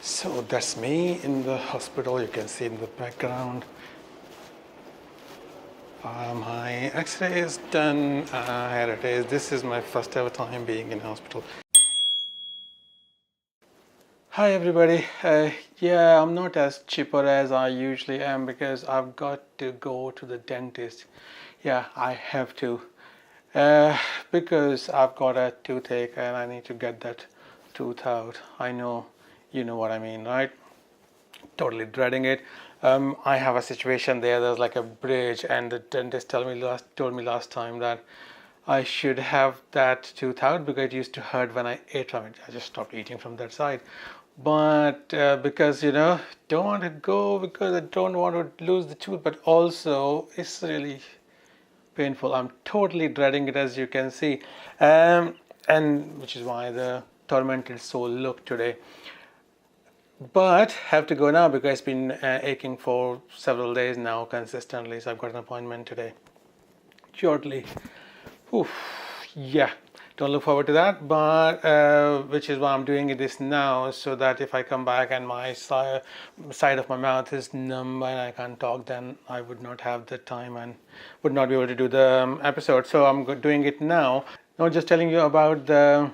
So that's me in the hospital. You can see in the background. My X-ray is done. Here it is. This is my first ever time being in hospital. Hi everybody. Yeah, I'm not as chipper as I usually am because I've got to go to the dentist. Yeah, I have to. Because I've got a toothache and I need to get that tooth out. I know, you know what I mean, right? Totally dreading it. I have a situation there. There's like a bridge, and the dentist told me last time that I should have that tooth out because it used to hurt when I ate from it. I just stopped eating from that side. But because don't want to go because I don't want to lose the tooth, but also it's really painful. I'm totally dreading it, as you can see, and which is why the tormented soul look today. But have to go now because it's been aching for several days now consistently. So I've got an appointment today shortly. Oof, yeah, don't look forward to that, but which is why I'm doing this now, so that if I come back and my side of my mouth is numb and I can't talk, then I would not have the time and would not be able to do the episode. So I'm doing it now. Not just telling you about the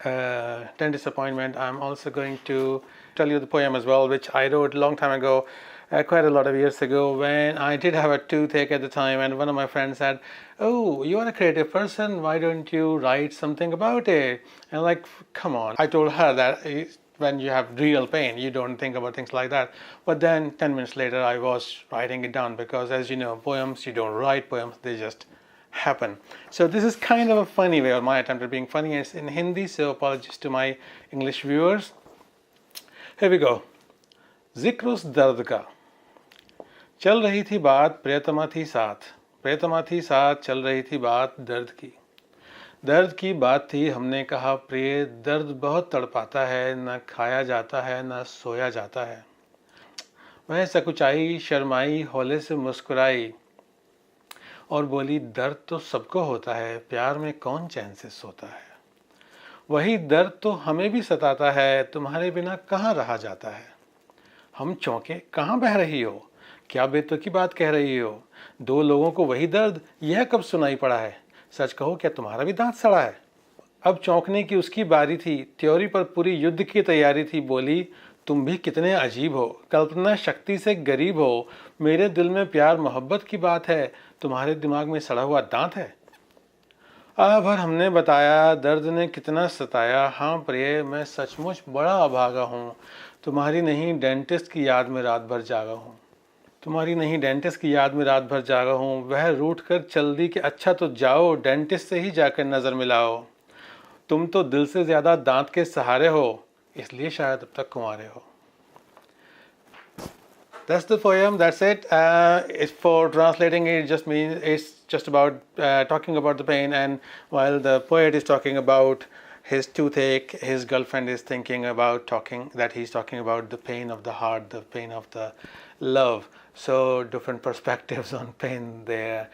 dentist appointment, I'm also going to tell you the poem as well, which I wrote a long time ago, quite a lot of years ago, when I did have a toothache at the time, and one of my friends said, "Oh, you are a creative person, why don't you write something about it?" And like, come on. I told her that when you have real pain, you don't think about things like that. But then 10 minutes later, I was writing it down because, as you know, poems, you don't write poems, they just happen. So this is kind of a funny way, or my attempt at being funny. It's in Hindi, so apologies to my English viewers. Here we go. जिक्र उस दर्द का, चल रही थी बात प्रियतमा थी साथ चल रही थी बात दर्द की बात थी। हमने कहा प्रिय दर्द बहुत तड़पाता है, न खाया जाता है न सोया जाता है। वह सकुचाई शर्माई हौले से मुस्कुराई और बोली दर्द तो सबको होता है, प्यार में कौन चैन से सोता है। वही दर्द तो हमें भी सताता है, तुम्हारे बिना कहाँ रहा जाता है। हम चौंके, कहाँ बह रही हो, क्या बेतुकी की बात कह रही हो। दो लोगों को वही दर्द, यह कब सुनाई पड़ा है। सच कहो, क्या तुम्हारा भी दांत सड़ा है। अब चौंकने की उसकी बारी थी, त्योरी पर पूरी युद्ध की तैयारी थी। बोली तुम भी कितने अजीब हो, कल्पना शक्ति से गरीब हो। मेरे दिल में प्यार मोहब्बत की बात है, तुम्हारे दिमाग में सड़ा हुआ दांत है। भर हमने बताया दर्द ने कितना सताया। हाँ प्रिय, मैं सचमुच बड़ा अभागा हूँ, तुम्हारी नहीं डेंटिस्ट की याद में रात भर जागा हूँ। वह रूठ कर चल दी कि अच्छा तो जाओ, डेंटिस्ट से ही जाकर नज़र मिलाओ। तुम तो दिल से ज़्यादा दांत के सहारे हो, इसलिए शायद अब तक कुंवारे हो। That's the poem. That's it. It's for translating. It just means it's just about talking about the pain. And while the poet is talking about his toothache, his girlfriend is thinking about he's talking about the pain of the heart, the pain of the love. So different perspectives on pain there.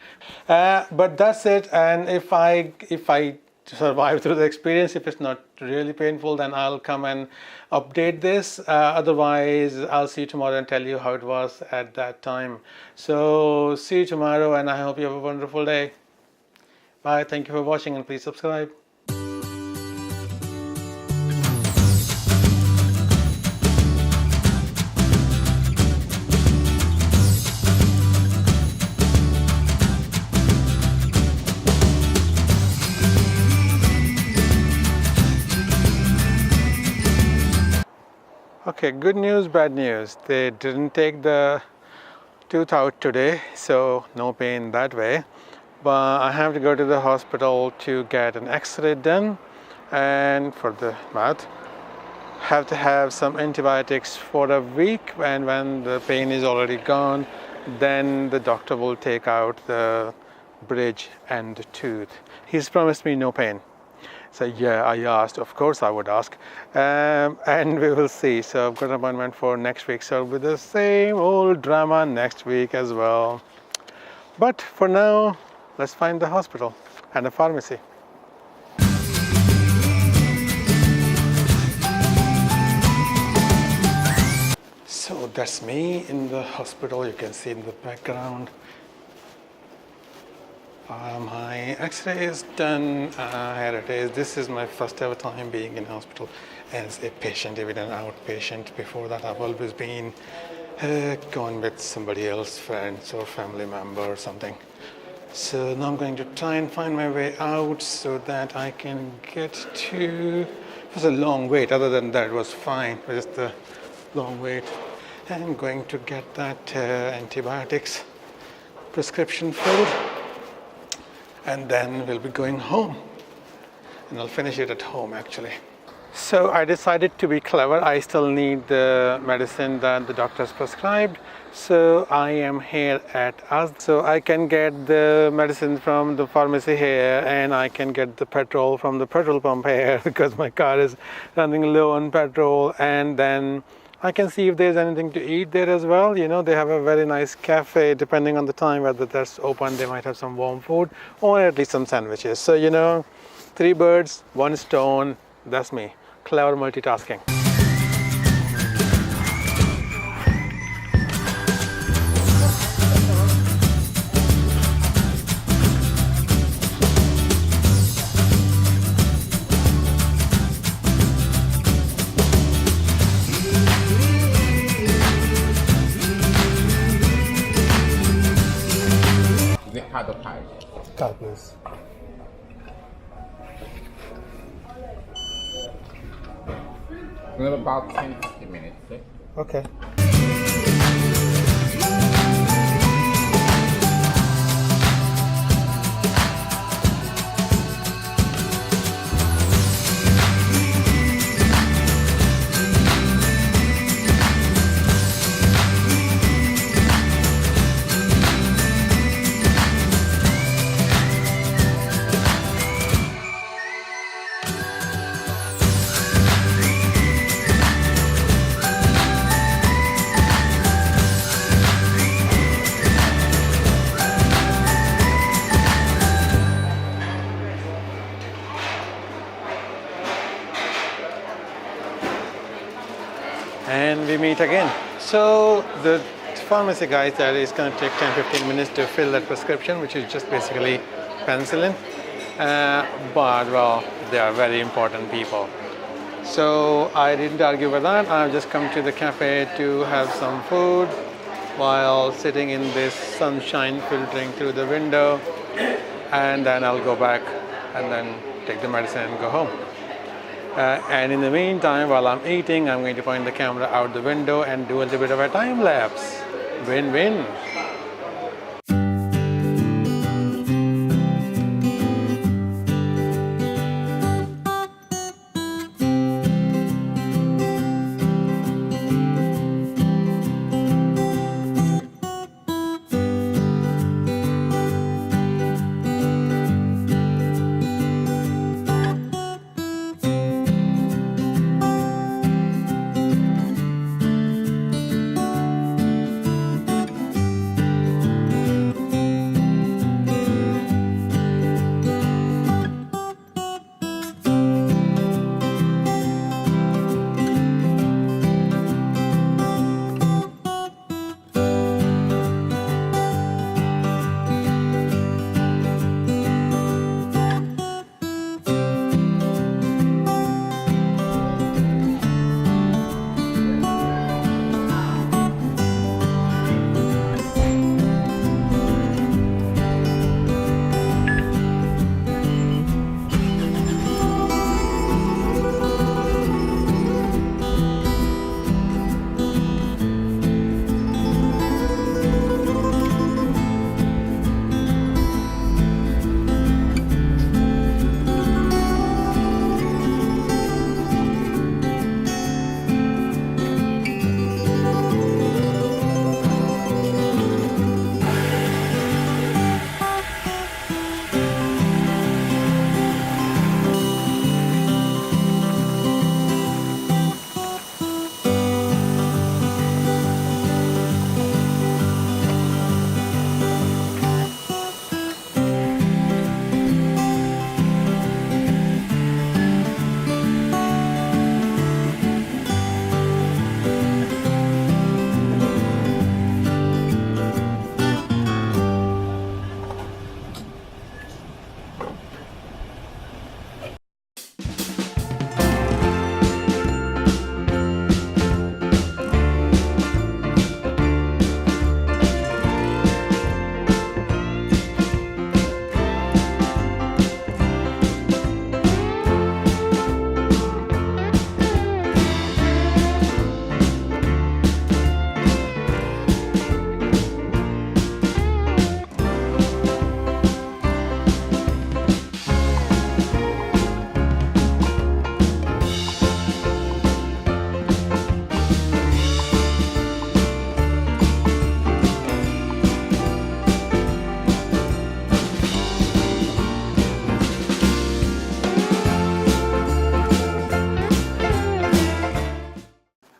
But that's it. And if I survive through the experience, if it's not really painful, then I'll come and update this. Otherwise, I'll see you tomorrow and tell you how it was at that time. So see you tomorrow, and I hope you have a wonderful day. Bye. Thank you for watching, and please subscribe. Okay, good news, bad news. They didn't take the tooth out today, so no pain that way. But I have to go to the hospital to get an X-ray done, and for the mouth, have to have some antibiotics for a week. And when the pain is already gone, then the doctor will take out the bridge and the tooth. He's promised me no pain. So yeah, I asked, of course I would ask, and we will see. So I've got an appointment for next week, so with the same old drama next week as well. But for now, let's find the hospital and a pharmacy. that's me in the hospital. You can see in the background. My x-ray is done. Here it is. This is my first ever time being in hospital as a patient, even an outpatient. Before that, I've always been gone with somebody else, friends or family member or something. So now I'm going to try and find my way out so that I can get to... It was a long wait. Other than that, it was fine. It was just the long wait. I'm going to get that antibiotics prescription filled, and then we'll be going home, and I'll finish it at home actually. So I decided to be clever. I still need the medicine that the doctor's prescribed, so I am here at Osmo. So I can get the medicine from the pharmacy here, and I can get the petrol from the petrol pump here because my car is running low on petrol, and then I can see if there's anything to eat there as well. You know, they have a very nice cafe. Depending on the time whether that's open, they might have some warm food or at least some sandwiches. So, you know, 3 birds, 1 stone. That's me. Clever multitasking. Card, please. In about 10-15 minutes. Okay. And we meet again. So the pharmacy guy said it's going to take 10-15 minutes to fill that prescription, which is just basically penicillin. But well, they are very important people. So I didn't argue with that. I've just come to the cafe to have some food while sitting in this sunshine filtering through the window. And then I'll go back and then take the medicine and go home. And in the meantime, while I'm eating, I'm going to point the camera out the window and do a little bit of a time lapse. Win-win.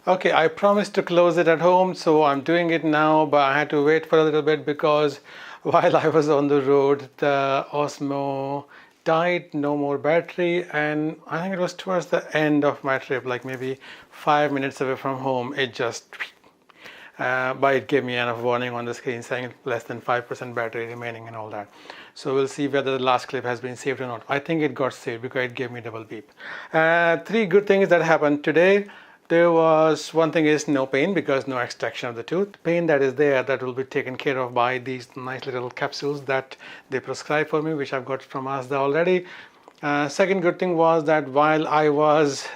Okay, I promised to close it at home, so I'm doing it now, but I had to wait for a little bit because while I was on the road, the Osmo died, no more battery, and I think it was towards the end of my trip, like maybe 5 minutes away from home, it just but it gave me enough warning on the screen saying less than 5% battery remaining and all that. So we'll see whether the last clip has been saved or not. I think it got saved because it gave me double beep. Three good things that happened today. There was one thing is no pain because no extraction of the tooth. Pain that is there, that will be taken care of by these nice little capsules that they prescribe for me, which I've got from Asda already. Second good thing was that while I was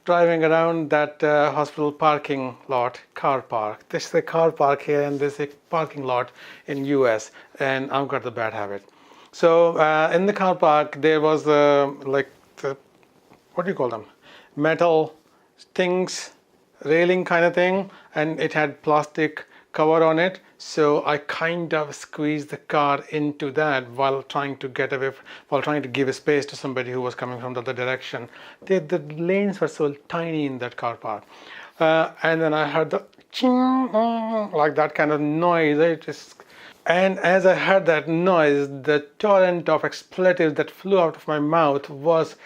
driving around that hospital parking lot, car park. This is a car park here and this is a parking lot in US, and I've got the bad habit. So in the car park there was like the, what do you call them? Metal things, railing kind of thing, and it had plastic cover on it. So I kind of squeezed the car into that while trying to get away, while trying to give a space to somebody who was coming from the other direction. The lanes were so tiny in that car park. And then I heard the ching, like that kind of noise. And as I heard that noise, the torrent of expletives that flew out of my mouth was,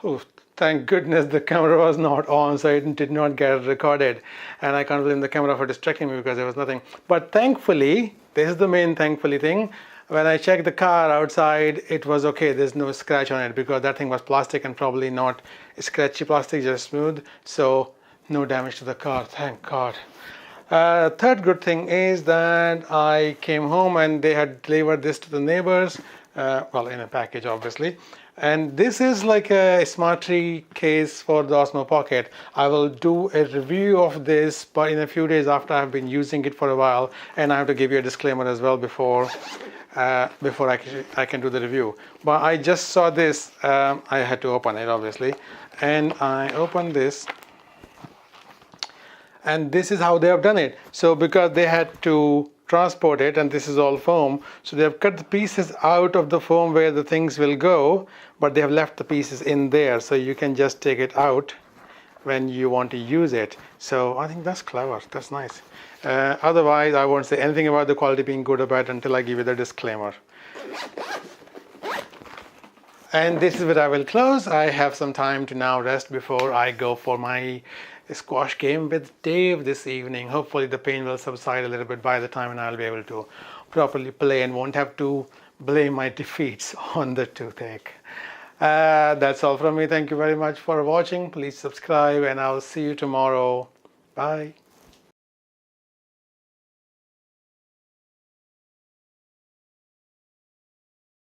oh, thank goodness the camera was not on, so it did not get recorded. And I can't blame the camera for distracting me because there was nothing. But thankfully, this is the main thankfully thing, when I checked the car outside, it was okay. There's no scratch on it because that thing was plastic and probably not scratchy plastic, just smooth. So no damage to the car, thank God. Third good thing is that I came home and they had delivered this to the neighbors, well, in a package obviously. And this is like a smart tree case for the Osmo Pocket. I will do a review of this, but in a few days after I've been using it for a while, and I have to give you a disclaimer as well before I can do the review. But I just saw this. I had to open it obviously, and I opened this, and this is how they have done it. So because they had to transport it, and this is all foam, so they have cut the pieces out of the foam where the things will go, but they have left the pieces in there, so you can just take it out when you want to use it. So I think that's clever, that's nice. Otherwise I won't say anything about the quality being good or bad until I give you the disclaimer. And this is where I will close. I have some time to now rest before I go for my squash game with Dave this evening. Hopefully the pain will subside a little bit by the time and I'll be able to properly play and won't have to blame my defeats on the toothache. That's all from me. Thank you very much for watching. Please subscribe and I'll see you tomorrow. Bye.